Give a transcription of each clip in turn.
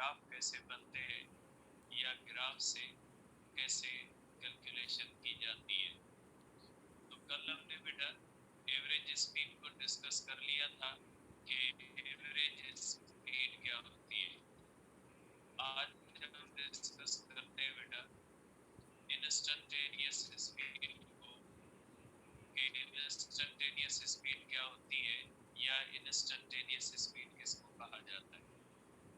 Graph कैसे बनते हैं या ग्राफ से कैसे कैलकुलेशन की जाती है। तो कल हमने बेटा एवरेज स्पीड को डिस्कस कर लिया था कि एवरेज स्पीड क्या होती है। आज हम डिस्कस करते हैं बेटा इंस्टैन्टेनियस स्पीड को, कि इंस्टैन्टेनियस स्पीड क्या होती है या इंस्टैन्टेनियस स्पीड किसको कहा जाता है।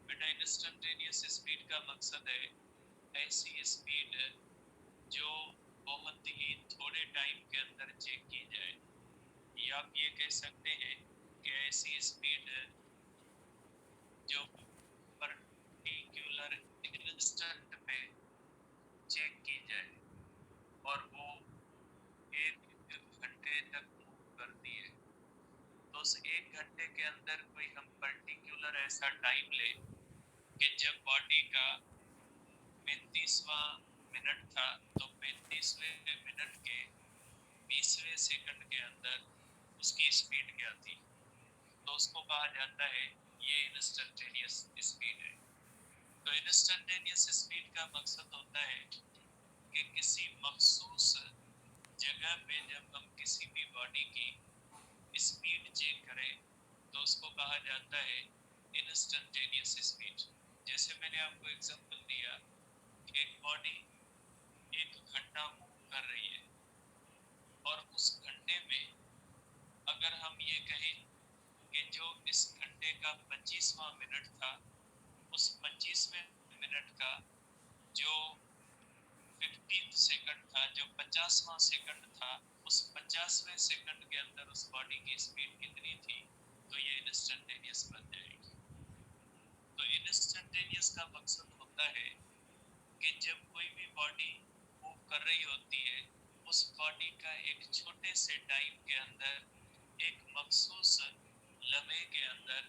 बेटा इंस्टैन्टेनियस स्पीड का मकसद है ऐसी स्पीड जो बहुत ही थोड़े टाइम के अंदर चेक की जाए, या आप ये कह सकते हैं कि ऐसी स्पीड जो पर्टिकुलर इंस्टेंट में चेक की जाए और वो 1 घंटे तक मूव करती है। तो उस 1 घंटे के अंदर कोई हम पर्टिकुलर ऐसा टाइम ले कि जब बॉडी का 35वां मिनट था तो 35वें मिनट के 20वें सेकंड के अंदर उसकी स्पीड क्या थी, तो उसको कहा जाता है ये इंस्टैन्टेनियस स्पीड है। तो इंस्टैन्टेनियस स्पीड का मकसद होता है कि किसी मखसूस जगह पे जब हम किसी भी बॉडी की स्पीड चेक करें तो उसको कहा जाता है इंस्टैन्टेनियस स्पीड। जैसे मैंने आपको एग्जांपल दिया कि एक बॉडी 1 घंटा मूव कर रही है और उस घंटे में अगर हम ये कहें कि जो इस घंटे का 25वां मिनट था उस 25वें मिनट का जो 15 सेकंड था, जो 50वां सेकंड था, उस 50वें सेकंड के अंदर उस बॉडी की स्पीड कितनी थी, तो ये इंस्टैन्टेनियस बन जाएगी। तो इंस्टैन्टेनियस का मकसद होता है कि जब कोई भी बॉडी मूव कर रही होती है उस बॉडी का एक छोटे से टाइम के अंदर एक मखसूस लम्हे के अंदर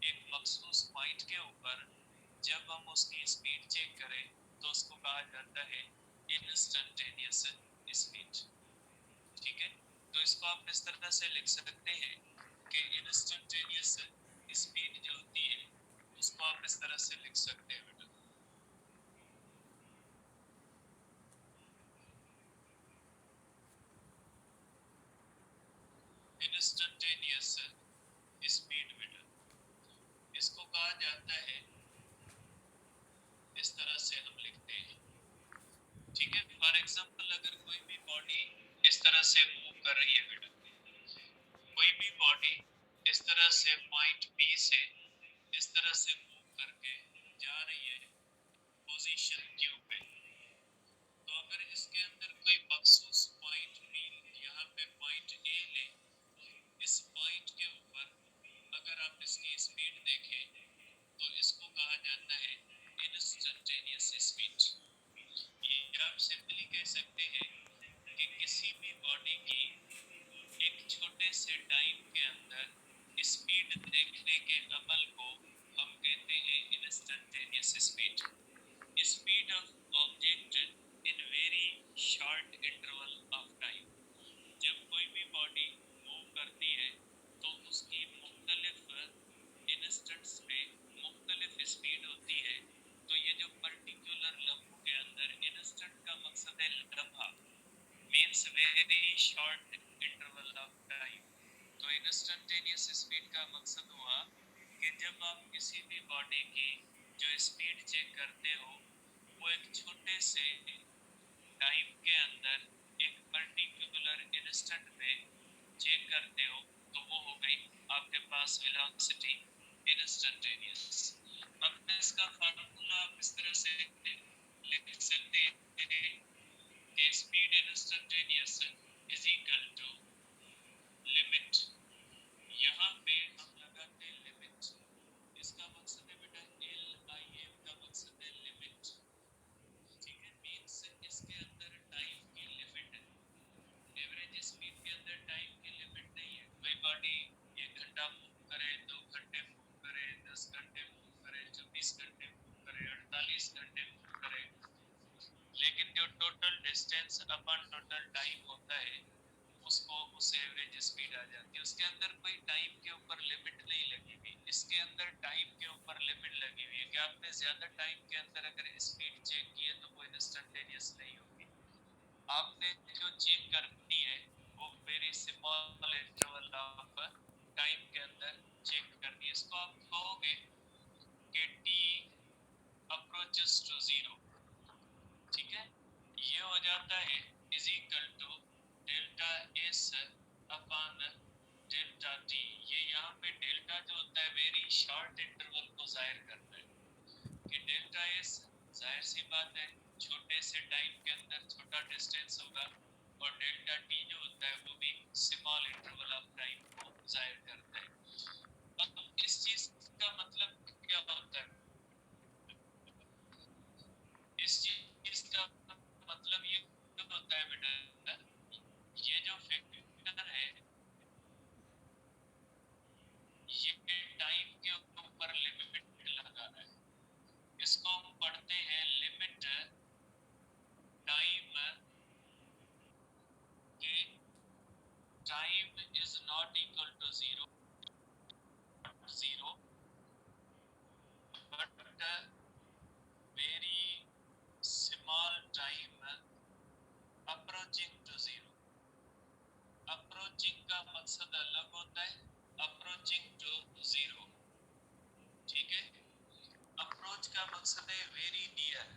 एक मखसूस पॉइंट के ऊपर जब हम उसकी स्पीड चेक करें तो उसको कहा जाता है इंस्टैन्टेनियस स्पीड। ठीक है, तो इसको आप इस तरह से लिख सकते हैं कि इंस्टैन्टेनियस स्पीड जो होती है उसको आप इस तरह से लिख सकते हैं बेटा, इंस्टैन्टेनियस स्पीड बेटा इसको कहा जाता है, इस तरह से हम लिखते हैं। ठीक है, फॉर एग्जांपल अगर कोई भी बॉडी इस तरह से मूव कर रही है बेटा, कोई भी बॉडी इस तरह से पॉइंट बी से इस तरह से मूव करके जा रही है पोजीशन क्यू पे, तो अगर इसके अंदर कोई मखसूस पॉइंट बी, यहाँ पे पॉइंट ए ले, इस पॉइंट के ऊपर अगर आप इसकी स्पीड देखें तो इसको कहा जाता है इंस्टैन्टेनियस स्पीड। ये आप सिंपली कह सकते हैं कि किसी भी बॉडी की एक छोटे से टाइम के अंदर स्पीड देखने के अमल को हम कहते हैं instantaneous speed. Speed of object in very short interval of time. जब कोई भी बॉडी मूव करती है तो उसकी मुख्तलिफ इंस्टेंट्स पे मुख्तलिफ स्पीड होती है। तो ये जो पर्टिकुलर लम्हों के अंदर इंस्टेंट का मकसद है लम्हा, means very short interval of time. तो इंस्टैन्टेनियस स्पीड का मकसद हुआ कि जब आप किसी भी बॉडी की जो स्पीड चेक करते हो वो एक छोटे से टाइम के अंदर एक पर्टिकुलर इंस्टेंट पे चेक करते हो तो वो हो गई आपके पास वेलोसिटी इंस्टैन्टेनियस। अब इसका फार्मूला आप इस तरह से लिख सकते हैं कि speed instantaneous is equal to limit, यहाँ पे हम लगाते हैं लिमिट, इसका मकसद है बेटा एल आई एम का मकसद है लिमिट। ठीक है, मींस इसके अंदर टाइम की लिमिट है, एवरेज स्पीड के अंदर टाइम की लिमिट नहीं है। कोई बॉडी 1 घंटा मूव करे, 2 घंटे मूव करे, 10 घंटे मूव करे, 24 घंटे मूव करे, 48 घंटे मूव करे, लेकिन जो total distance upon total time होता है उसको उस एवरेज स्पीड आ जाती है। उसके अंदर कोई टाइम के ऊपर लिमिट नहीं लगी हुई, इसके अंदर टाइम के ऊपर लिमिट लगी हुई है कि आपने ज्यादा टाइम के अंदर अगर स्पीड चेक की है तो वो इंस्टेंटेनियस नहीं होगी। आपने जो चेक करनी है वो very small interval of time के अंदर चेक करनी है। इसको आप कहोगे कि t अप्रोचेस टू जीरो, ठीक है, ये हो जाता है is equal to delta S upon delta T. ये यहाँ पे डेल्टा जो होता है वेरी शॉर्ट इंटरवल को जाहिर करता है कि डेल्टा एस जाहिर सी बात है छोटे से टाइम के अंदर छोटा डिस्टेंस होगा, और डेल्टा टी जो होता है वो भी स्मॉल इंटरवल ऑफ टाइम को जाहिर करता है। अब इस चीज का मतलब क्या होता है? इस चीज का मतलब ये होता है बेटा, ये जो फैक्टर है ये टाइम के ऊपर लिमिट लगा रहा है। इसको हम पढ़ते हैं लिमिट टाइम के time is not equal to zero, zero but very small time approaching to zero. Approaching का मकसद अलग होता है, अप्रोचिंग टू जीरो, ठीक है। अप्रोच का मकसद है वेरी नियर,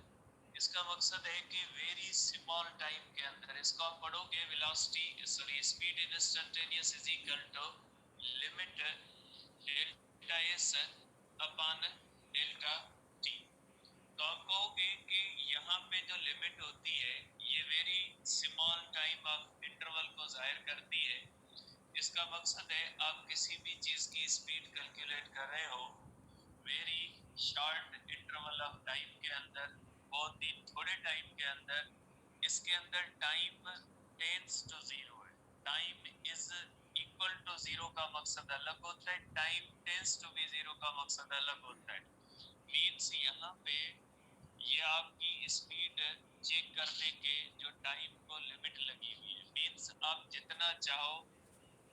इसका मकसद है कि वेरी स्मॉल टाइम के अंदर। इसको आप पढ़ोगे velocity sorry speed instantaneous is equal to limit delta S upon delta T. तो आप कहोगे कि यहाँ पे जो लिमिट होती है ये very small time of interval को जाहिर करती है। इसका मकसद है आप किसी भी चीज की स्पीड कैलकुलेट कर रहे हो very short interval of time के अंदर, बहुत ही थोड़े टाइम के अंदर। इसके अंदर टाइम टेंड्स टू जीरो है, time is equal to zero का मकसद अलग होता है, time tends to be zero का मकसद अलग होता है। मींस यहाँ पे ये आपकी स्पीड चेक करने के जो टाइम को लिमिट लगी हुई है। मींस आप जितना चाहो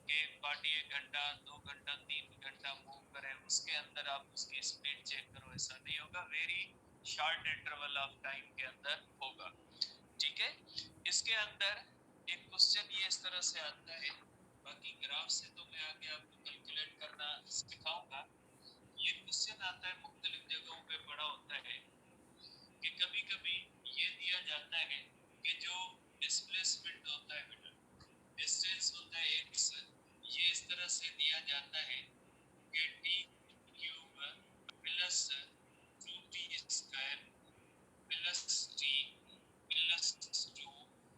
कि पार्टी 1 घंटा 2 घंटा 3 घंटा मूव करे उसके अंदर आप उसकी स्पीड चेक करो, ऐसा नहीं होगा, very short interval of time के अंदर होगा, ठीक है। इसके अंदर एक क्वेश्चन ये इस तरह से आता है, बाकी ग्राफ से तो मैं आगे आपको कैलकुलेट करना सिखाऊंगा। ये क्वेश्चन आता है मुख्तलिफ जगहों पे पड़ा होता है कि कभी कभी ये दिया जाता है कि जो डिस्प्लेसमेंट होता है बेटा, डिस्टेंस होता है x, ये इस तरह से दिया जाता है कि t cube plus 2t square plus t plus 2,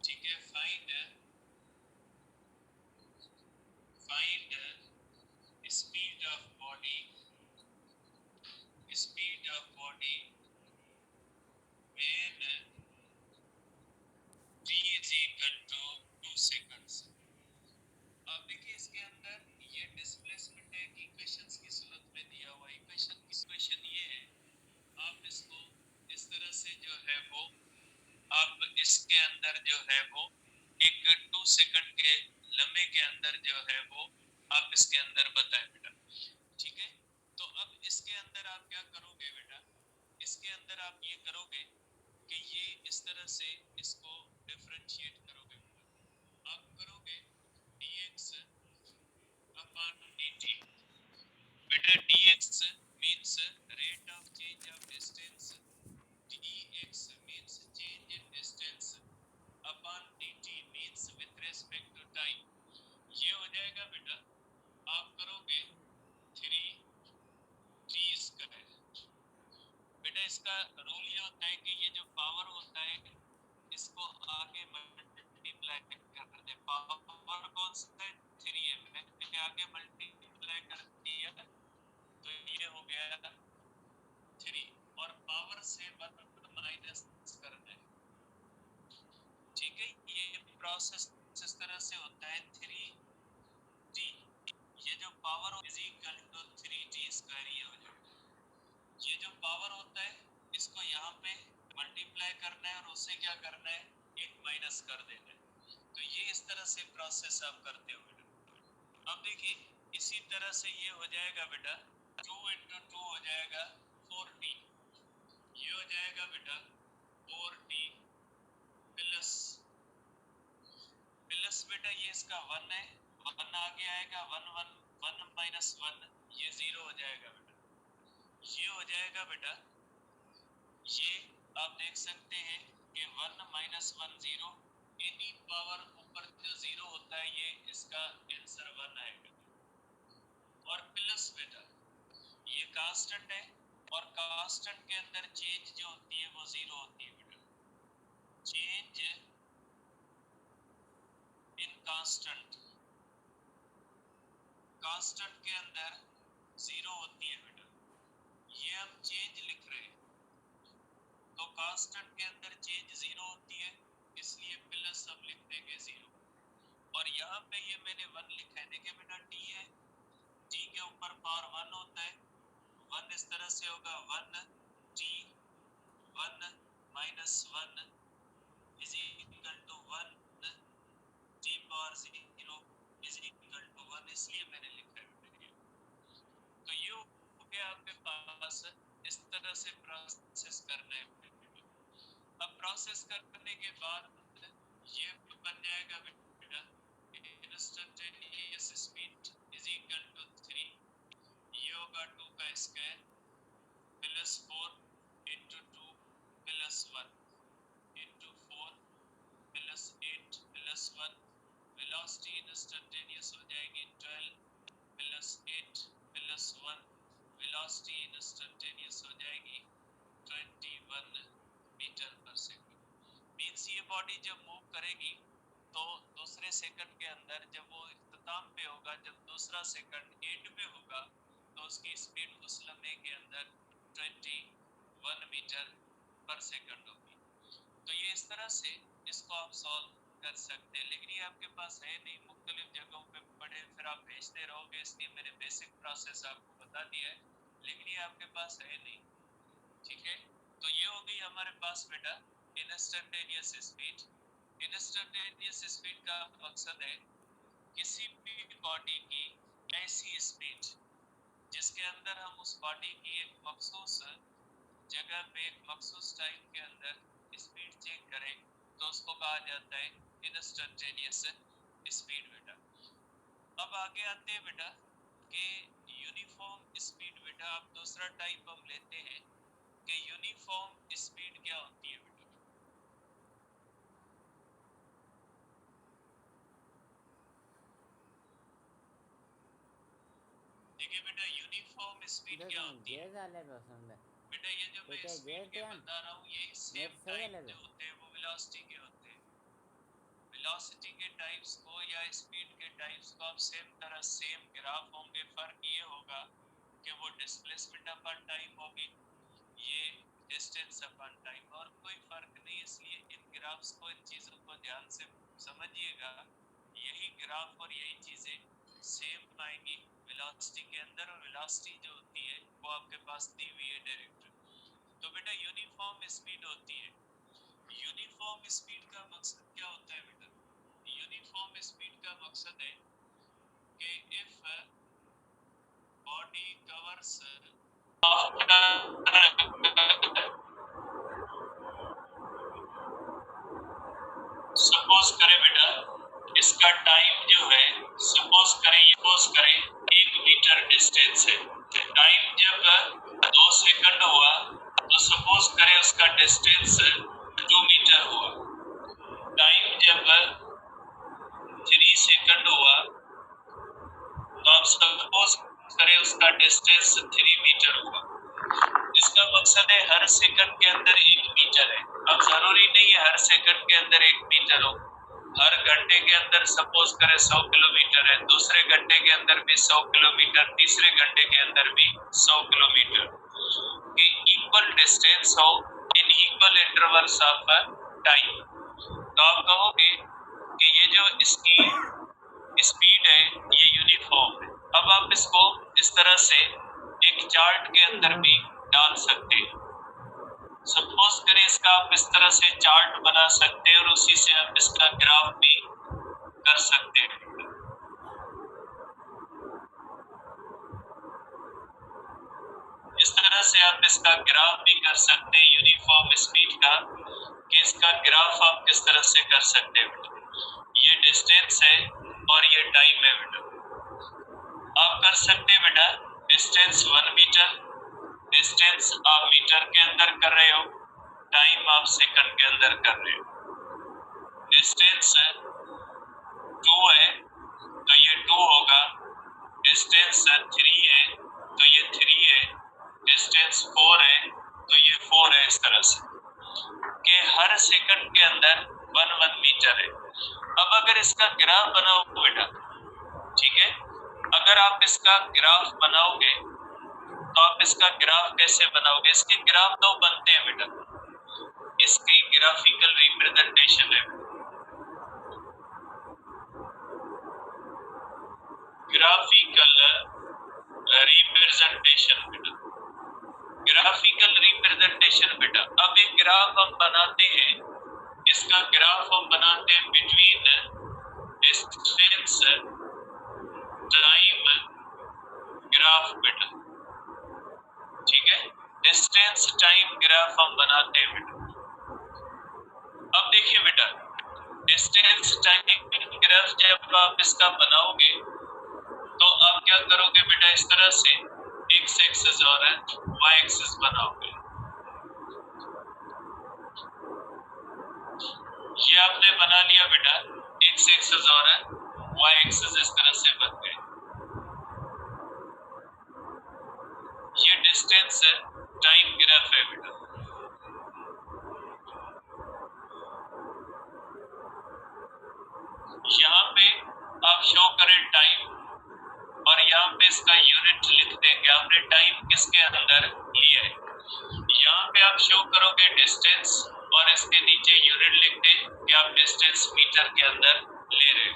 ठीक है। Find speed of body, speed of body when t is equal to 2 seconds। अब देखिए इसके अंदर ये डिस्प्लेसमेंट एक इक्वेशंस की सूरत में दिया हुआ इक्वेशन ये है, आप इसको इस तरह से जो है वो आप इसके अंदर जो है वो एक 2 सेकंड के लम्हे के अंदर जो है वो आप इसके अंदर बताएं बेटा, ठीक है। तो अब इसके अंदर आप क्या करोगे बेटा, इसके अंदर आप ये करोगे कि ये इस तरह से इसको डिफरेंशिएट करोगे बेटा। आप करोगे dx upon dt, बेटा dx means rate of change of distance, dx means change in distance upon dt means with respect to time। ये हो जाएगा बेटा, आप करोगे 3t स्क्वायर। बेटा इसका रूल ये होता है कि ये जो पावर होता है इसको आगे मल्टीप्लाई कर दे। पावर कौन सा है, 3 है, मैंने आगे मल्टीप्लाई कर दिया तो ये हो गया 3, और पावर से माइनस करना है, ठीक है। ये प्रोसेस इस तरह से होता है 3t, ये जो power is equal to 3t square, ये हो जाएगा। ये जो पावर होता है इसको यहाँ पे मल्टीप्लाई करना है और उससे क्या करना है, एक माइनस कर देना है। तो ये इस तरह से प्रोसेस आप करते हो बेटा। अब देखिए इसी तरह से ये हो जाएगा बेटा 2 into 2 हो जाएगा 4t, ये हो जाएगा बेटा 4t प्लस प्लस बेटा ये इसका 1 है, 1 आगे आएगा, 1 1 1 माइनस 1 ये 0 हो जाएगा बेटा, ये हो जाएगा बेटा, ये आप देख सकते हैं कि 1 माइनस 1 0, एनी पावर ऊपर जो 0 होता है ये इसका आंसर 1 आएगा। और प्लस बेटा ये कांस्टेंट है और कांस्टेंट के अंदर चेंज जो होती है वो 0 होती है बेटा, चेंज इन कांस्टेंट, कांस्टेंट के अंदर 0 होती है बेटा, ये हम चेंज लिख रहे हैं, तो कांस्टेंट के अंदर चेंज 0 होती है, इसलिए प्लस हम लिख देंगे 0। और यहाँ पे ये मैंने 1 लिखा है, देखिए बेटा t है, t के ऊपर पावर 1 होता है, 1 इस तरह से होगा 1 t 1 minus 1 is equal to 1 t power 0 is equal to 1, इसलिए मैंने लिखा है। तो ये हो गया आपके पास, इस तरह से प्रोसेस करना है। अब प्रोसेस करने के बाद ये बन जाएगा बेटा instantaneous speed is equal to 3, ये होगा 2 का square plus 4 into 2 plus 1 into 4 plus 8 plus 1, velocity instantaneous हो जाएगी 12 प्लस 8 प्लस 1, वेलोसिटी इंस्टेंटेनियस हो जाएगी 21 मीटर पर सेकंड। मींस ये बॉडी जब मूव करेगी तो दूसरे सेकंड के अंदर, जब वो इख्तिताम पे होगा, जब दूसरा सेकंड एंड पे होगा, तो उसकी स्पीड उस लम्हे के अंदर 21 मीटर पर सेकंड होगी। तो ये इस तरह से इसको आप सॉल्व कर सकते हैं, लेकिन ये आपके पास है नहीं, मुख्तलिफ जगहों पे पढ़े फिर आप भेजते रहोगे, इसलिए मैंने बेसिक प्रोसेस आपको बता दिया है, लेकिन ये आपके पास है नहीं, ठीक है। तो ये हो गई हमारे पास बेटा इंस्टेंटेनियस स्पीड। इंस्टेंटेनियस स्पीड का मकसद है किसी भी बॉडी की ऐसी स्पीड जिसके अंदर हम उस बॉडी की एक मखसूस जगह पे एक मखसूस टाइम के अंदर स्पीड चेक करें, तो उसको कहा जाता है इंस्टेंटेनियस स्पीड बेटा। अब आगे आते हैं बेटा कि यूनिफॉर्म स्पीड बेटा, अब दूसरा टाइप हम लेते हैं कि यूनिफॉर्म स्पीड क्या होती है बेटा। देखिए बेटा यूनिफॉर्म स्पीड क्या होती है बेटा, ये जो मैं स्पीड के बता रहा हूँ ये सेम टाइप जो होते हैं वो वेलोसिटी के होते हैं। वेलोसिटी के टाइप्स को या स्पीड के टाइप्स को आप सेम तरह सेम ग्राफ होंगे, फर्क ये होगा कि वो डिस्प्लेसमेंट अपॉन टाइम होगी, ये डिस्टेंस अपॉन टाइम, और कोई फर्क नहीं। इसलिए इन ग्राफ्स को, इन चीजों को ध्यान से समझिएगा, यही ग्राफ और यही चीजें सेम आएंगी वेलोसिटी के अंदर, और वेलोसिटी जो होती है वो आपके पास दी हुई है डायरेक्ट। तो बेटा यूनिफॉर्म स्पीड होती है, यूनिफॉर्म स्पीड का मकसद क्या होता है बेटा, यूनिफॉर्म स्पीड का मकसद है कि इफ बॉडी कवर्स सपोज करें बेटा इसका टाइम जो है, सपोज करें 1 मीटर डिस्टेंस है, टाइम जब 2 सेकंड हुआ तो सपोज करें उसका डिस्टेंस 2 मीटर हुआ, टाइम जब 3 सेकंड हुआ तो आप सपोज करें उसका डिस्टेंस 3 मीटर हुआ। इसका मकसद है हर सेकंड के अंदर 1 मीटर है। अब जरूरी नहीं है हर सेकंड के अंदर 1 मीटर हो, हर घंटे के अंदर सपोज करें 100 किलोमीटर है, दूसरे घंटे के अंदर भी 100 किलोमीटर, तीसरे घंटे के अंदर भी 100 किलोमीटर, कि इक्वल डिस्टेंस हो in equal intervals of time. तो आप कहोगे कि ये जो इसकी स्पीड है ये यूनिफॉर्म है। अब आप इसको इस तरह से एक चार्ट के अंदर भी डाल सकते हैं, सपोज करें इसका आप इस तरह से चार्ट बना सकते हैं और उसी से आप इसका ग्राफ भी कर सकते हैं। इस तरह से आप इसका ग्राफ भी कर सकते हैं यूनिफॉर्म स्पीड का, कि इसका ग्राफ आप किस तरह से कर सकते हैं बेटा। ये डिस्टेंस है और ये टाइम है बेटा। आप कर सकते हैं बेटा, डिस्टेंस 1 मीटर, डिस्टेंस आप मीटर के अंदर कर रहे हो, टाइम आप सेकंड के अंदर कर रहे हो। डिस्टेंस 2 है तो ये 2 होगा, डिस्टेंस 3 है तो ये 3 है, डिस्टेंस 4 है तो ये 4 है। इस तरह से कि हर सेकंड के अंदर 1 मीटर है। अब अगर इसका ग्राफ बनाओ बेटा, ठीक है, अगर आप इसका ग्राफ बनाओगे तो आप इसका ग्राफ कैसे बनाओगे? इसके ग्राफ तो बनते हैं बेटा, इसकी ग्राफिकल रिप्रेजेंटेशन है। ग्राफिकल रिप्रेजेंटेशन बेटा, ग्राफिकल रिप्रेजेंटेशन बेटा। अब एक ग्राफ हम बनाते हैं, इसका ग्राफ हम बनाते हैं बिटवीन डिस्टेंस टाइम ग्राफ बेटा, ठीक है, डिस्टेंस टाइम ग्राफ हम बनाते हैं बेटा। अब देखिए बेटा, डिस्टेंस टाइम ग्राफ जब आप इसका बनाओगे तो आप क्या करोगे बेटा, इस तरह से एक्स एक्सिस और वाई एक्सिस बनाओगे। ये आपने बना लिया बेटा, एक्स एक्सिस और वाई एक्सिस इस तरह से बन गए। ये डिस्टेंस टाइम ग्राफ है बेटा। यहाँ पे आप शो करें टाइम और यहाँ पे इसका यूनिट लिख देंगे, आपने टाइम किसके अंदर लिया है। यहाँ पे आप शो करोगे डिस्टेंस और इसके नीचे यूनिट लिख दें कि आप डिस्टेंस मीटर के अंदर ले रहे हो।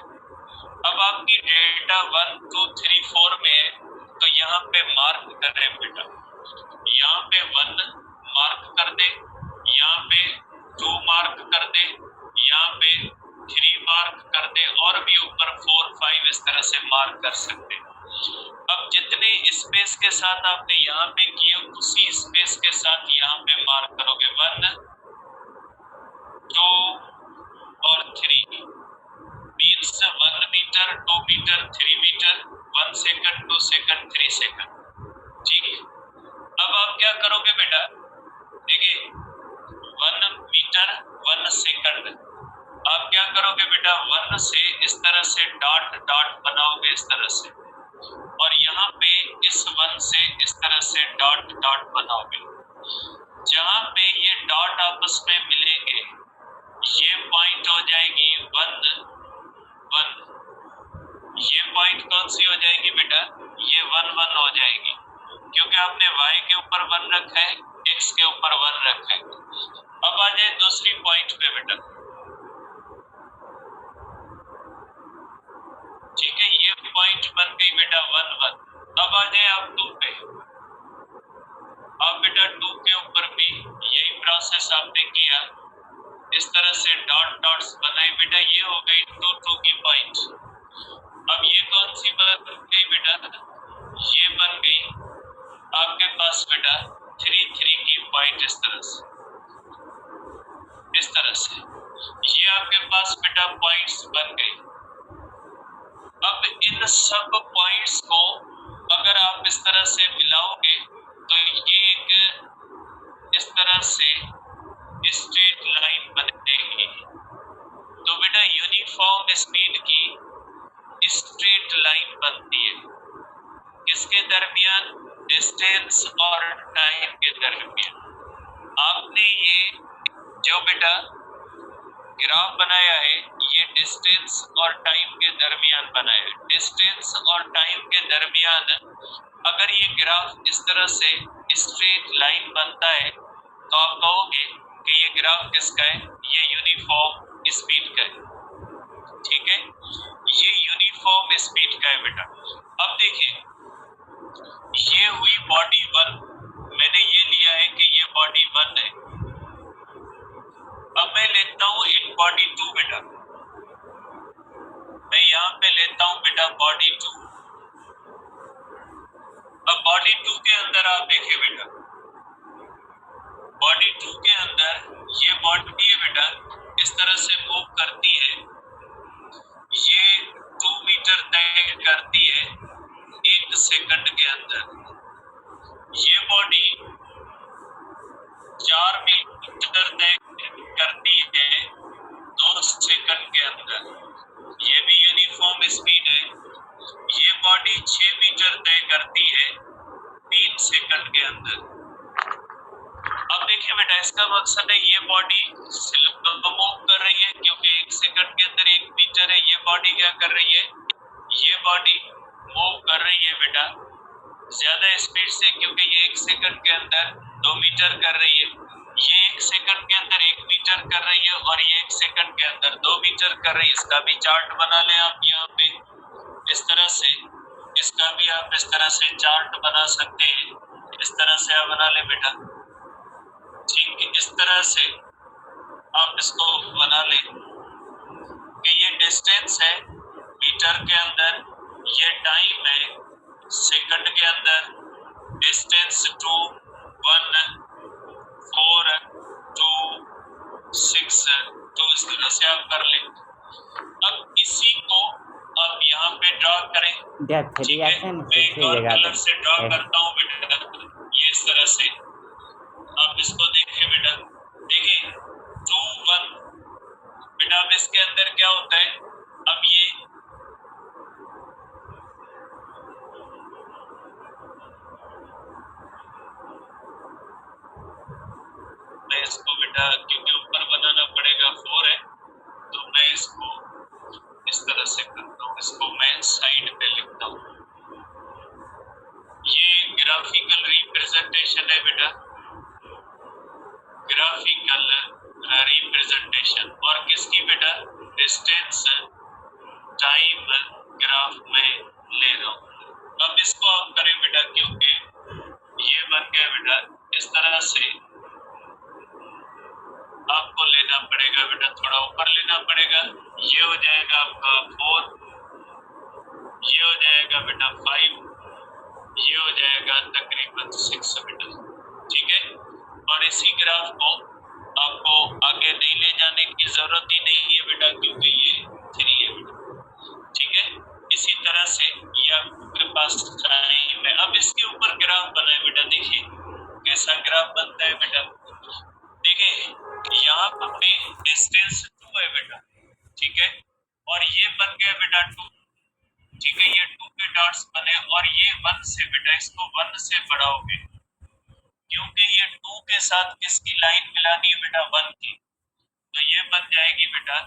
अब आपकी डेटा 1 2 3 4 में है तो यहाँ पे मार्क कर रहे बेटा, यहाँ पे 1 मार्क कर दे, यहाँ पे 2 मार्क कर दे, यहाँ पे 3 मार्क कर दे और भी ऊपर 4 5 इस तरह से मार्क कर सकते हैं। अब जितने स्पेस के साथ आपने यहाँ पे किए उसी स्पेस के साथ यहाँ पे मार्क करोगे 1 2 और 3 means 1 metre 2 metre 3 metre 1 second 2 second 3 second, ठीक। अब आप क्या करोगे बेटा, देखिए 1 मीटर 1 सेकंड, आप क्या करोगे बेटा, 1 से इस तरह से डॉट डॉट बनाओगे इस तरह से, और यहाँ पे इस 1 से इस तरह से डॉट डॉट बनाओगे। जहाँ पे ये डॉट आपस में मिलेंगे ये पॉइंट हो जाएगी 1 1, ये पॉइंट कौन सी हो जाएगी बेटा, ये 1 1 हो जाएगी, क्योंकि आपने y के ऊपर 1 रखा है, x के ऊपर 1 रखा है। अब आ जाए दूसरी पॉइंट पे बेटा, ठीक है, ये पॉइंट बन गई बेटा 1 1। अब आ जाए आप 2 पे, अब बेटा 2 के ऊपर भी यही प्रोसेस आपने किया, इस तरह से डॉट डॉट्स बनाए बेटा, ये हो गई 2 2 की पॉइंट। अब ये कौन सी बन गई बेटा, ये बन गई आपके पास बेटा 3 3 की पॉइंट, इस तरह से इस तरह से ये आपके पास बेटा पॉइंट्स बन गए। अब इन सब पॉइंट्स को अगर आप इस तरह से मिलाओगे तो ये एक इस तरह से स्ट्रेट लाइन बनेगी। तो बेटा यूनिफॉर्म स्पीड की स्ट्रेट लाइन बनती है, किसके दरमियान, डिस्टेंस और टाइम के दरमियान। आपने ये जो बेटा ग्राफ बनाया है ये डिस्टेंस और टाइम के दरमियान बनाया है। डिस्टेंस और टाइम के दरमियान अगर ये ग्राफ इस तरह से स्ट्रेट लाइन बनता है तो आप कहोगे कि ये ग्राफ किसका है, ये यूनिफॉर्म स्पीड का है, ठीक है, ये यूनिफॉर्म स्पीड का है बेटा। अब देखिए ये हुई बॉडी 1, मैंने ये लिया है कि ये बॉडी 1 है। अब मैं लेता हूँ एक बॉडी 2 बेटा, मैं यहाँ पे लेता हूँ बेटा बॉडी 2। अब बॉडी 2 के अंदर आप देखिए बेटा, बॉडी 2 के अंदर ये बॉडी है बेटा इस तरह से मूव करती है, ये 2 मीटर तय करती है 1 सेकंड के अंदर। ये बॉडी 4 मीटर तय करती है 2 सेकंड के अंदर, ये भी यूनिफॉर्म स्पीड है। ये बॉडी 6 मीटर तय करती है 3 सेकंड के अंदर। अब देखिए बेटा इसका मकसद है ये बॉडी स्लो मूव कर रही है क्योंकि 1 सेकंड के अंदर 1 मीटर है। ये बॉडी क्या कर रही है, ये बॉडी मूव कर रही है बेटा ज्यादा स्पीड से क्योंकि ये 1 सेकंड के अंदर 2 मीटर कर रही है। ये 1 सेकंड के अंदर 1 मीटर कर रही है और ये 1 सेकंड के अंदर 2 मीटर कर रही है। इसका भी चार्ट बना लें आप यहाँ पे इस तरह से, इसका भी आप इस तरह से चार्ट बना सकते हैं। इस तरह से आप बना ले बेटा, ठीक है। इस तरह से आप इसको बना ले कि ये डिस्टेंस है मीटर के अंदर, ये टाइम है सेकंड के अंदर, डिस्टेंस 2 1 4 2 6 तो इस तरह से आप कर ले। अब इसी को आप यहाँ पे ड्रॉ करें, ठीक है। मैं एक और कलर से ड्रॉ करता हूँ बेटा, ये इस तरह से आप इसको देखिए बेटा, देखिए 2 1 बेटा। अब इसके अंदर क्या होता है, अब ये मैं इसको बेटा क्योंकि ऊपर बनाना पड़ेगा 4 है तो मैं इसको इस तरह से करता हूँ, इसको मैं साइड पे लिखता हूँ। ये ग्राफिकल रिप्रेजेंटेशन है बेटा, ग्राफिकल रिप्रेजेंटेशन। और किसकी बेटा, डिस्टेंस टाइम ग्राफ में ले रहा हूँ। अब इसको आप करें बेटा क्योंकि ये बन गया बेटा इस तरह से आपको लेना पड़ेगा बेटा, थोड़ा ऊपर लेना पड़ेगा। ये हो जाएगा आपका 4, ये हो जाएगा बेटा 5, ये हो जाएगा तकरीबन 6 बेटा, ठीक है। और इसी ग्राफ को आपको आगे नहीं ले जाने की जरूरत ही नहीं है बेटा क्योंकि ये 3 है बेटा, ठीक है। इसी तरह से ये आपके पास टाइम है। अब इसके ऊपर ग्राफ बनाए बेटा, देखिए कैसा ग्राफ बनता है बेटा। देखिए यहाँ पे डिस्टेंस 2 है बेटा, ठीक है। और ये बन गया बेटा 2, ठीक है। ये 2 के डॉट्स बने और ये 1 से बेटा, इसको 1 से बढ़ाओगे क्योंकि ये 2 के साथ किसकी लाइन मिलानी है बेटा, 1 की। तो ये बन जाएगी बेटा,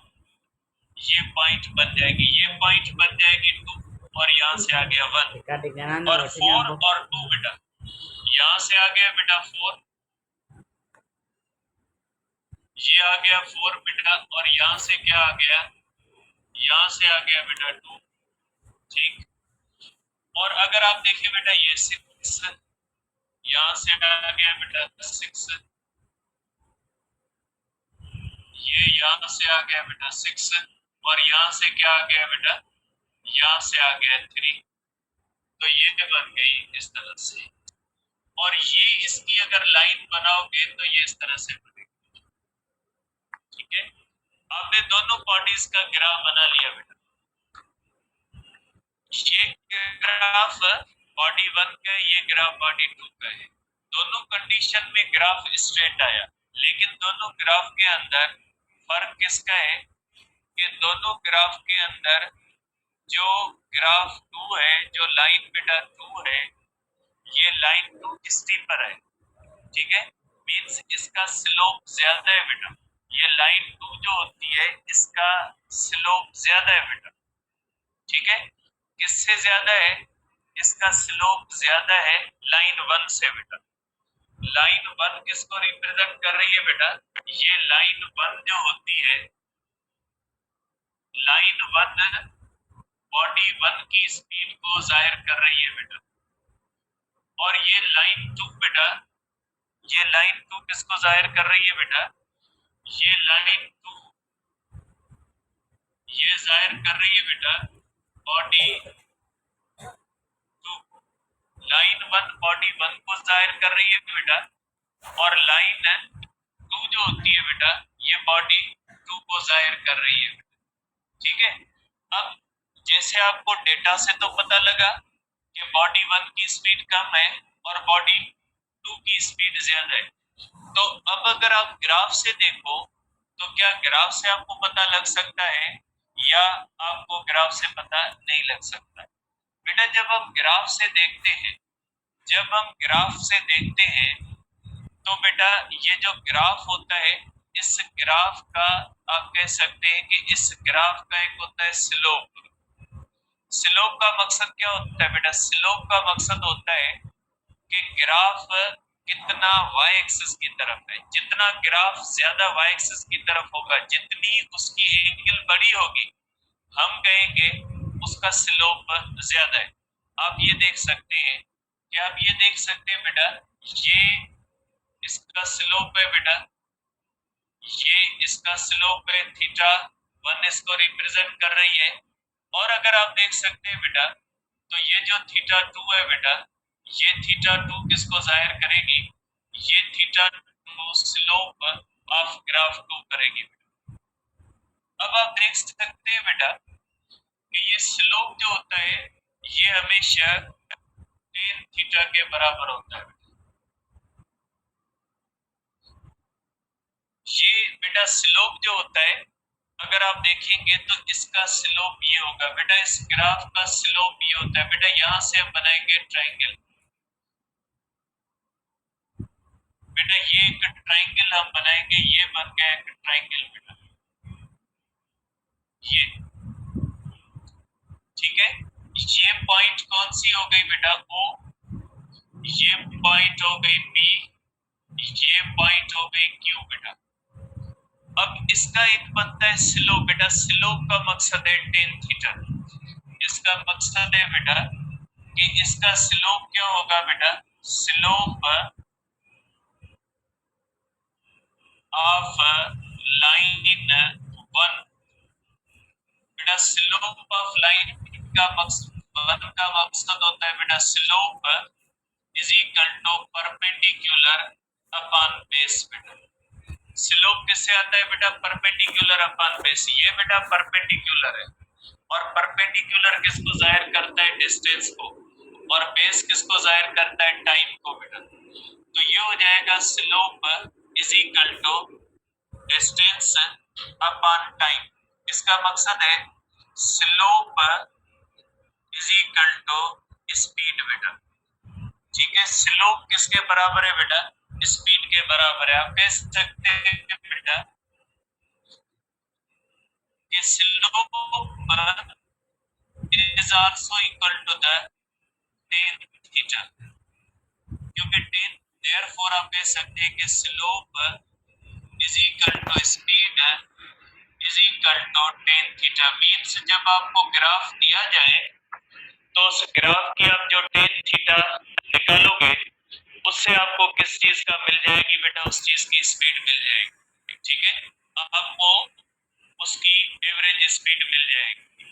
ये पॉइंट बन जाएगी, ये पॉइंट बन जाएगी 2 और यहाँ से आ गया 1 और 4 और 2 बेटा, यहाँ से आ गया बेटा 4, ये आ गया 4 बेटा और यहाँ से क्या आ गया, यहाँ से आ गया बेटा 2, ठीक। और अगर आप देखिए बेटा ये 6, यहाँ से आ गया बेटा 6, ये यहाँ से आ गया बेटा 6 और यहाँ से क्या आ गया बेटा, यहाँ से आ गया 3। तो ये बन गई इस तरह से। और ये इसकी अगर लाइन बनाओगे तो ये इस तरह से बनेगी, ठीक है। आपने दोनों बॉडीज का ग्राफ बना लिया बेटा। ये ग्राफ बॉडी 1 का, ये ग्राफ बॉडी 2 का है। दोनों कंडीशन में ग्राफ स्ट्रेट आया, लेकिन दोनों ग्राफ के अंदर फर्क किसका है कि दोनों ग्राफ के अंदर जो ग्राफ 2 है, जो लाइन बेटा 2 है, ये लाइन 2 स्टीपर है, ठीक है। मींस इसका स्लोप ज्यादा है बेटा। ये लाइन 2 जो होती है इसका स्लोप ज्यादा है बेटा, ठीक है। किससे ज्यादा है, इसका स्लोप ज्यादा है लाइन 1 से बेटा। लाइन 1 किसको रिप्रेजेंट कर रही है बेटा, ये लाइन 1 जो होती है, लाइन 1 बॉडी 1 की स्पीड को जाहिर कर रही है बेटा। और ये लाइन 2 बेटा, ये लाइन 2 किसको जाहिर कर रही है बेटा, ये लाइन 2 ये जाहिर कर रही है बेटा बॉडी 2। लाइन 1 बॉडी 1 को जाहिर कर रही है बेटा और लाइन 2 जो होती है बेटा, ये बॉडी 2 को जाहिर कर रही है। ठीक है। अब जैसे आपको डेटा से तो पता लगा कि बॉडी 1 की स्पीड कम है और बॉडी 2 की स्पीड ज्यादा है, तो अब अगर आप ग्राफ से देखो तो क्या ग्राफ से आपको पता लग सकता है या आपको ग्राफ से पता नहीं लग सकता? बेटा जब हम ग्राफ से देखते हैं, जब हम ग्राफ से देखते हैं तो बेटा ये जो ग्राफ होता है, इस ग्राफ का आप कह सकते हैं कि इस ग्राफ का एक होता है स्लोप। स्लोप का मकसद क्या होता है बेटा? स्लोप का मकसद होता है कि ग्राफ कितना वाई एक्सिस की तरफ है। जितना ग्राफ ज्यादा वाई एक्सिस की तरफ होगा, जितनी उसकी एंगल बड़ी होगी, हम कहेंगे उसका स्लोप ज्यादा है। आप ये देख सकते हैं, क्या आप ये देख सकते हैं बेटा, ये इसका स्लोप है बेटा, ये इसका स्लोप है थीटा 1 इसको रिप्रेजेंट कर रही है। और अगर आप देख सकते हैं बेटा, तो ये जो थीटा 2 है बेटा, ये थीटा 2 किसको जाहिर करेगी? ये थीटा 2 स्लोप ऑफ ग्राफ 2 करेगी। अब आप देख सकते हैं बेटा कि ये स्लोप जो होता है, ये हमेशा टेन थीटा के बराबर होता है। ये बेटा स्लोप जो होता है, अगर आप देखेंगे तो इसका स्लोप ये होगा बेटा, इस ग्राफ का स्लोप ये होता है बेटा। यहां से हम बनाएंगे ट्राइंगल बेटा, ये एक ट्राइंगल हम बनाएंगे, ये बन गया एक ट्राइंगल बेटा, ये ठीक है। ये पॉइंट कौन सी हो गई बेटा? ओ। ये पॉइंट हो गई पी, ये पॉइंट हो गई क्यू बेटा। अब इसका एक बनता है स्लोप बेटा, स्लोप का मकसद है टेन थीटा। इसका मकसद है बेटा कि इसका स्लोप क्या होगा बेटा? स्लोप ऑफ लाइन 1 बेटा, स्लोप ऑफ लाइन का मकसद होता है बेटा, slope is equal to perpendicular upon base बेटा। स्लोप किससे आता है बेटा? Perpendicular upon base. ये बेटा परपेंडिकुलर है, और परपेंडिकुलर किसको जाहिर करता है? डिस्टेंस को, और बेस किसको जाहिर करता है? टाइम को बेटा। तो ये हो जाएगा slope is equal to distance upon time. इसका मकसद है slope is equal to speed बेटा। ठीक है, स्लोप किसके बराबर है बेटा? स्पीड के बराबर है। आप कह सकते हैं बेटा कि slope is also equal to the tan theta, क्योंकि टेन, देयरफॉर आप कह सकते हैं कि slope is equal to speed is equal to tan theta. Means जब आपको ग्राफ दिया जाए तो उस ग्राफ की आप जो टेन थीटा निकालोगे, उससे आपको किस चीज का मिल जाएगी बेटा? उस चीज की स्पीड मिल जाएगी। ठीक है, आपको उसकी एवरेज स्पीड मिल जाएगी।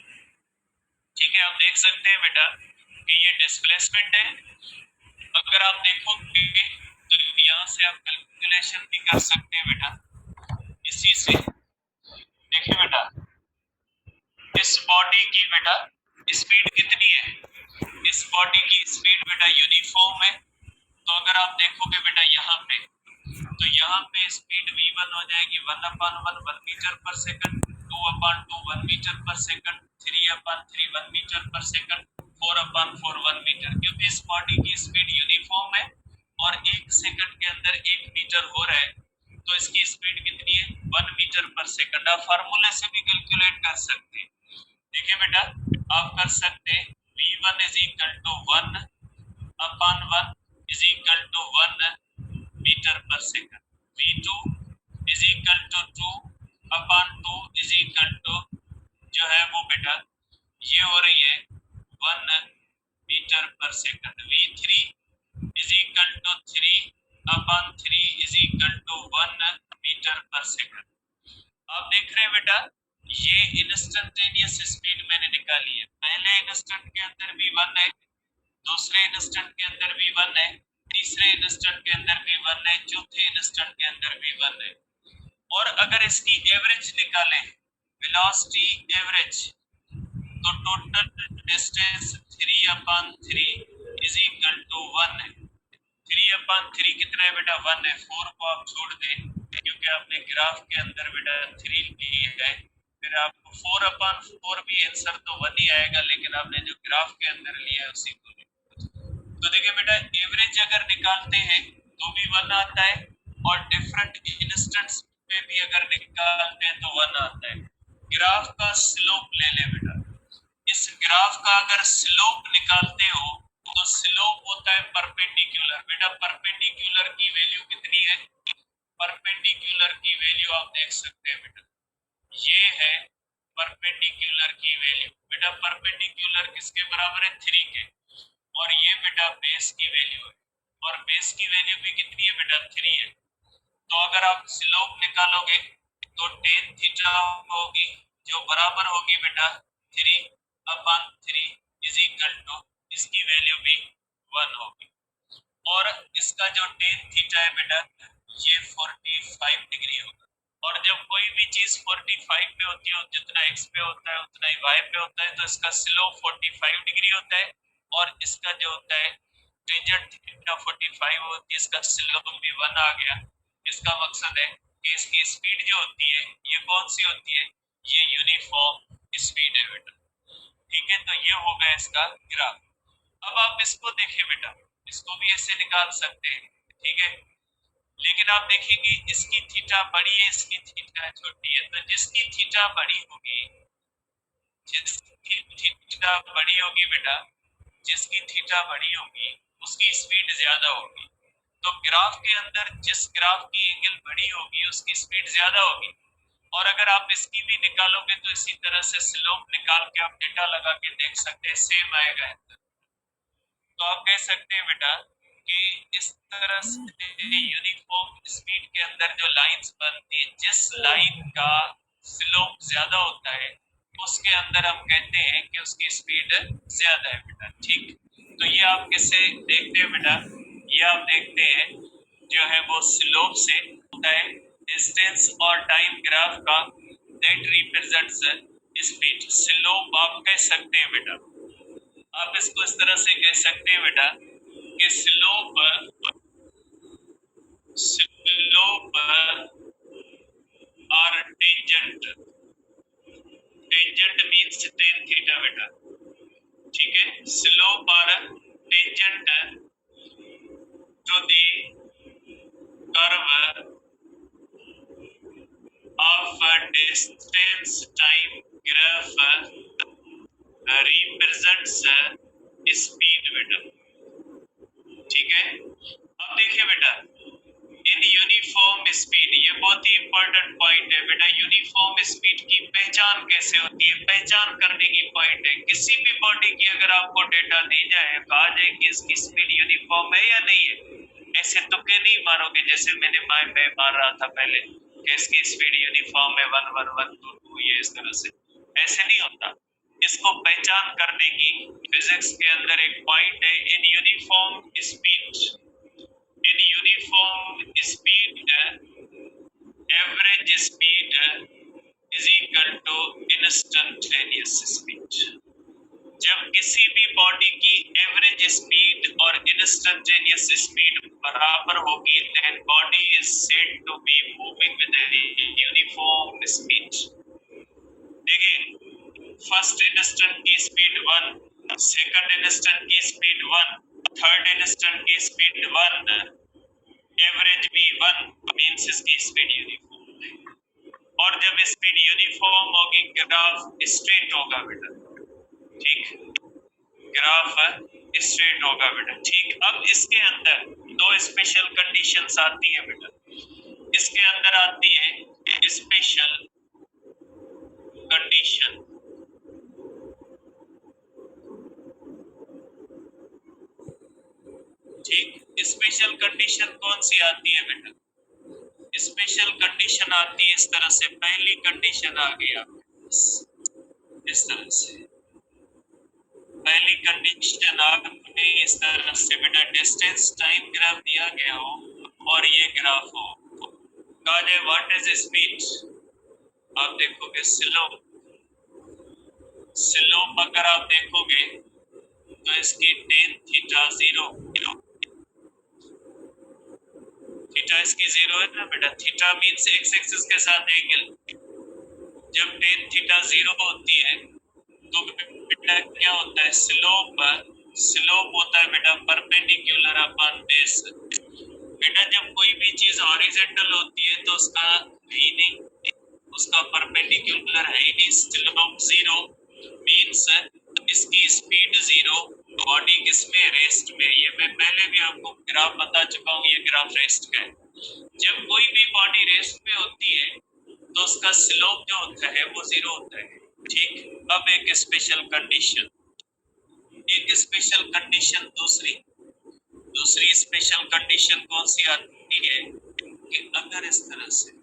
ठीक है, आप देख सकते हैं बेटा कि ये डिस्प्लेसमेंट है। अगर आप देखोगे तो यहाँ से आप कैलकुलेशन भी कर सकते हैं बेटा। इसी से देखिए बेटा, इस बॉडी की बेटा स्पीड कितनी है? इस बॉडी की स्पीड बेटा यूनिफॉर्म है। तो अगर आप देखोगे बेटा यहाँ पे, तो यहाँ पे स्पीड v1 हो जाएगी 1/1 1 मीटर पर सेकंड, 2/2 1 मीटर पर सेकंड, 3/3 1 मीटर पर सेकंड, 4/4 1 मीटर। क्योंकि इस बॉडी की स्पीड यूनिफॉर्म है और 1 सेकंड के अंदर 1 मीटर हो रहा है, तो इसकी स्पीड कितनी है? 1 मीटर पर सेकंड। आप फार्मूले से भी कैलकुलेट कर सकते हैं। देखिए बेटा, आप कर सकते हैं v1 is equal to 1/1 is equal to 1 metre पर second, v2 is equal to 2/2 is equal to जो है वो बेटा ये हो रही है 1 मीटर पर second, v3 is equal to 3/3 is equal to 1 metre पर सेकंड। आप देख रहे हैं बेटा, ये इंस्टेंटेनियस स्पीड मैंने निकाली है। पहले इंस्टेंट के अंदर v1 है, दूसरे इंस्टेंट के अंदर v1 है, तीसरे इंस्टेंट के अंदर भी 1 है, चौथे इंस्टेंट के अंदर भी 1 है। और अगर इसकी एवरेज निकालें, वेलोसिटी एवरेज, तो total distance 3/3 is equal to 1 है। 3/3 कितना है बेटा? 1 है। 4 को आप छोड़ दें क्योंकि आपने ग्राफ के अंदर बेटा 3 लिया है, फिर आपको 4/4 भी आंसर तो 1 ही आएगा, लेकिन आपने जो ग्राफ के अंदर लिया है उसी को। तो देखिए बेटा, एवरेज अगर निकालते हैं तो भी 1 आता है, और डिफरेंट इंस्टेंट्स में भी अगर निकालते हैं तो 1 आता है। ग्राफ का स्लोप ले ले बेटा। इस ग्राफ का अगर स्लोप निकालते हो तो स्लोप होता है परपेंडिकुलर। बेटा परपेंडिकुलर की वैल्यू कितनी है? परपेंडिकुलर की वैल्यू आप देख सकते हैं बेटा, ये है परपेंडिकुलर की वैल्यू। बेटा परपेंडिकुलर किसके बराबर है? 3 के। और ये बेटा बेस की वैल्यू है, और बेस की वैल्यू भी कितनी है बेटा? 3 है। तो अगर आप स्लोप निकालोगे तो टेन थीटा होगी, जो बराबर होगी बेटा 3/3 इज इक्वल टू, इसकी वैल्यू भी 1 होगी। और इसका जो टेन थीटा है बेटा, ये 45 डिग्री होगा। और जब कोई भी चीज 45 पे होती है, जितना एक्स पे होता है उतना ही वाई पे होता है, तो इसका स्लोप 45 डिग्री होता है। और इसका जो होता है टेंजेंट थीटा 45 होती है, इसका स्लोप भी 1 आ गया। इसका मकसद है कि इसकी स्पीड जो होती है ये कौन सी होती है? ये यूनिफॉर्म स्पीड है बेटा। ठीक है, तो ये हो गया इसका ग्राफ। अब आप इसको देखिए बेटा, इसको भी ऐसे निकाल सकते हैं, ठीक है, लेकिन आप देखेंगे इसकी थीटा बड़ी है, इसकी थीटा छोटी है। तो जिसकी थीटा बड़ी होगी, जिसकी थीटा बड़ी होगी बेटा, जिसकी थीटा बड़ी होगी उसकी स्पीड ज्यादा होगी। तो ग्राफ के अंदर जिस ग्राफ की एंगल बड़ी होगी उसकी स्पीड ज्यादा होगी। और अगर आप इसकी भी निकालोगे तो इसी तरह से स्लोप निकाल के आप डेटा लगा के देख सकते हैं, सेम आएगा। तो आप कह सकते हैं बेटा कि इस तरह से यूनिफॉर्म स्पीड के अंदर जो लाइंस बनती है, जिस लाइन का स्लोप ज्यादा होता है उसके अंदर हम कहते हैं कि उसकी स्पीड ज्यादा है बेटा। ठीक, तो ये आप कैसे देखते हैं बेटा? ये आप देखते हैं जो है वो स्लोप से होता है डिस्टेंस और टाइम ग्राफ का, दैट रिप्रेजेंट्स स्पीड। स्लोप आप कह सकते हैं बेटा, आप इसको इस तरह से कह सकते हैं बेटा कि slope are tangent. Tangent means tan theta बेटा, ठीक है। Slope are tangent to the curve of distance time graph represents speed बेटा, ठीक है। अब देखिए बेटा, इन यूनिफॉर्म स्पीड, ये बहुत ही इंपॉर्टेंट पॉइंट है बेटा। यूनिफॉर्म स्पीड की पहचान कैसे होती है? पहचान करने की पॉइंट है, किसी भी बॉडी की अगर आपको डेटा दी जाए, कहा जाए कि इसकी स्पीड यूनिफॉर्म है या नहीं है, ऐसे तुक्के नहीं मारोगे जैसे मैंने मार रहा था पहले कि इसकी स्पीड यूनिफॉर्म है 1 1 1 2 2, ये इस तरह से, ऐसे नहीं होता। इसको पहचान करने की फिजिक्स के अंदर एक पॉइंट है, in uniform speed, in uniform speed, average speed is equal to instantaneous speed। जब किसी भी बॉडी की एवरेज स्पीड और इंस्टेंटेनियस स्पीड बराबर होगी, then body is said to be moving with a uniform speed। देखिए, फर्स्ट इंस्टेंट की speed 1, second instant की स्पीड 1, थर्ड इंस्टेंट की स्पीड 1, एवरेज भी 1, मींस इसकी स्पीड यूनिफॉर्म है। और जब स्पीड यूनिफॉर्म होगी ग्राफ स्ट्रेट होगा बेटा, ठीक, ग्राफ स्ट्रेट होगा बेटा, ठीक। अब इसके अंदर दो स्पेशल कंडीशंस आती है बेटा। इसके अंदर आती है स्पेशल कंडीशन, ठीक। स्पेशल कंडीशन कौन सी आती है बेटा? स्पेशल कंडीशन आती है इस तरह से, पहली कंडीशन आ गई आपके पास इस तरह से, पहली कंडीशन आपने इस तरह से बेटा डिस्टेंस टाइम ग्राफ दिया गया हो और ये ग्राफ हो, कहा जाए व्हाट इज स्पीड। आप देखोगे स्लोप, स्लोप अगर आप देखोगे तो इसकी टेन थीटा जीरो, थीटा इसकी जीरो है ना बेटा, थीटा मीन्स एक्स एक्सिस के साथ एंगल। जब टेन थीटा जीरो होती है तो बेटा क्या होता है, स्लोप, स्लोप होता है बेटा परपेंडिकुलर अपॉन बेस। बेटा जब कोई भी चीज हॉरिजॉन्टल होती है तो उसका भी नहीं, उसका परपेंडिकुलर है ही नहीं, स्लोप जीरो मींस इसकी स्पीड जीरो, बॉडी किसमें, रेस्ट में। ये मैं पहले भी आपको ग्राफ बता चुका हूँ, ये ग्राफ रेस्ट का है। जब कोई भी बॉडी रेस्ट में होती है तो उसका स्लोप जो होता है वो जीरो होता है। ठीक, अब एक स्पेशल कंडीशन, एक स्पेशल कंडीशन दूसरी, दूसरी स्पेशल कंडीशन कौन सी आती है कि अगर इस तरह से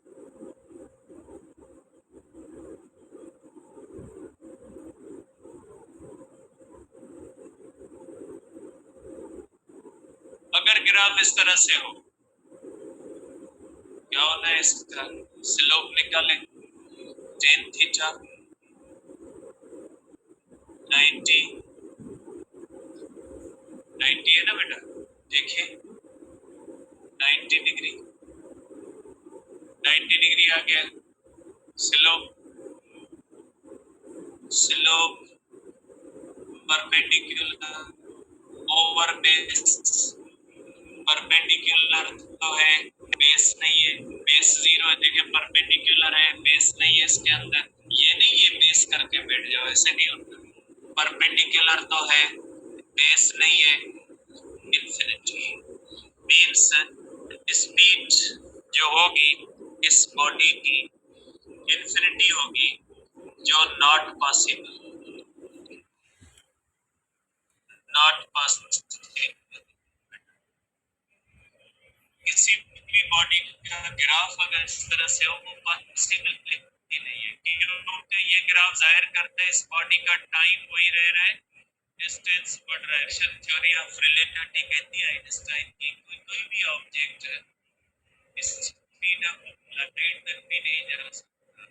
अगर ग्राफ इस तरह से हो, क्या होना है, इसका स्लोप निकाले, टेन थीटा 90, 90 है ना बेटा, देखिए 90 डिग्री, 90 डिग्री आ गया। Slope, slope perpendicular over base, perpendicular तो है, बेस नहीं है, बेस जीरो है। देखिए परपेंडिकुलर है, बेस नहीं है इसके अंदर, ये नहीं ये बेस करके बैठ जाओ, ऐसे नहीं होता। परपेंडिकुलर तो है, बेस नहीं है, इंफिनिटी मींस स्पीड जो होगी इस बॉडी की इंफिनिटी होगी, जो नॉट पॉसिबल, नॉट पॉसिबल। किसी भी बॉडी का ग्राफ अगर इस तरह से हो वो पॉसिबल ही नहीं है, क्योंकि ये ग्राफ जाहिर करता है इस बॉडी का टाइम वही रह रहा है, डिस्टेंस बढ़ रहा है। थ्योरी ऑफ रिलेटिविटी कहती है आइंस्टाइन की कोई भी ऑब्जेक्ट इस स्पीड ऑफ लाइट तक भी नहीं जा सकता,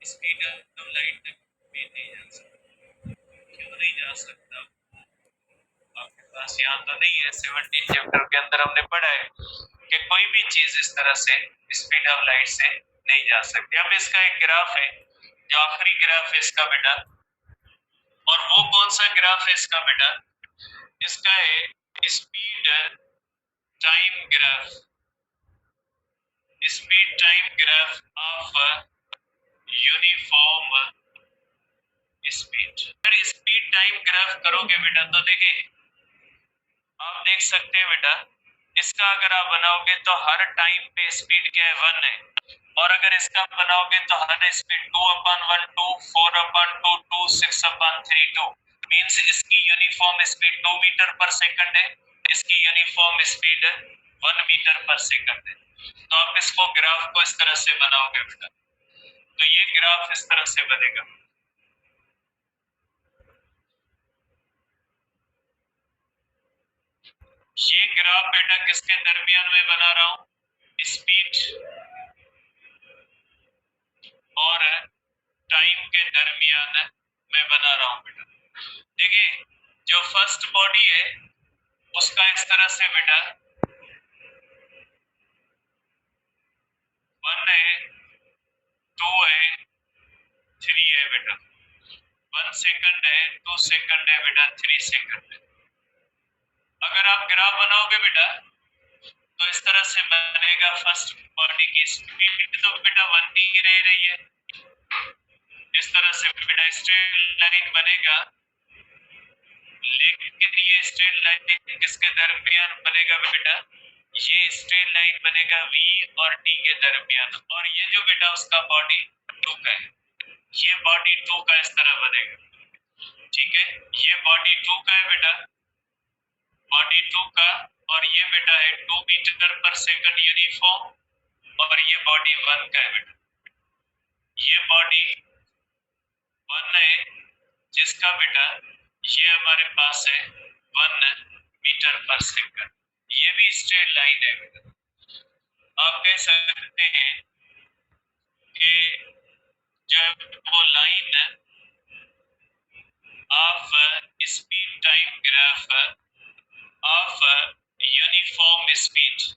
स्पीड ऑफ लाइट तक भी नहीं जा सकता। क्यों नहीं जा सकता, आपके पास यहाँ तो नहीं है, 17 चैप्टर के अंदर हमने पढ़ा है कि कोई भी चीज इस तरह से स्पीड ऑफ लाइट से नहीं जा सकती। अब इसका एक ग्राफ है, जो आखिरी ग्राफ है इसका बेटा, और वो कौन सा ग्राफ है इसका बेटा, इसका है speed time graph, speed time graph of uniform speed. अगर स्पीड टाइम ग्राफ करोगे बेटा तो देखिए आप देख सकते हैं बेटा, इसका अगर आप बनाओगे तो हर टाइम पे स्पीड क्या है, 1 है, और अगर इसका बनाओगे तो हर स्पीड 2/1 2, 4/2 2, 6/3 2, मींस इसकी यूनिफॉर्म स्पीड 2 मीटर पर सेकंड है, इसकी यूनिफॉर्म स्पीड 1 मीटर पर सेकंड है। तो आप इसको ग्राफ को इस तरह से बनाओगे बेटा, तो ये ग्राफ इस तरह से बनेगा। ये ग्राफ बेटा किसके दरमियान में बना रहा हूं, स्पीड और टाइम के दरमियान मैं बना रहा हूं बेटा। देखिए जो फर्स्ट बॉडी है उसका इस तरह से बेटा 1 है, 2 है, 3 है बेटा, 1 सेकंड है, 2 सेकंड है बेटा, 3 सेकंड है। अगर आप ग्राफ बनाओगे बेटा तो इस तरह से बनेगा, फर्स्ट बॉडी की स्पीड तो बेटा 1 ही रह रही है, इस तरह से बेटा स्ट्रेट लाइन बनेगा, लेकिन ये स्ट्रेट लाइन किसके दरमियान बनेगा बेटा, ये स्ट्रेट लाइन बनेगा V और D के दरमियान, और ये जो बेटा उसका बॉडी 2 का है, ये बॉडी 2 का इस तरह बनेगा। ठीक है, ये बॉडी 2 का है बेटा, बॉडी 2 का, और ये बेटा है 2 मीटर पर सेकंड यूनिफॉर्म, और ये बॉडी 1 का है बेटा, ये बॉडी वन है जिसका बेटा ये हमारे पास है 1 मीटर पर सेकंड, ये भी स्ट्रेट लाइन है बेटा। आप कह सकते हैं कि जब वो line of speed time graph of uniform speed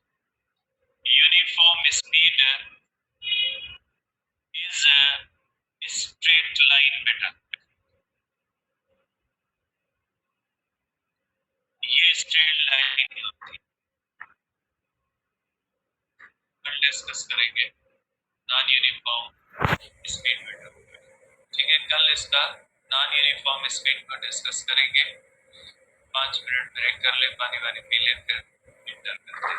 is straight line बेटा, ये स्ट्रेट लाइन डिस्कस करेंगे नॉन यूनिफॉर्म स्पीड बेटा। ठीक है, कल इसका नॉन यूनिफॉर्म स्पीड को डिस्कस करेंगे। 5 मिनट ब्रेक कर ले, पानी वानी पी ले, फिर इंटर करते हैं।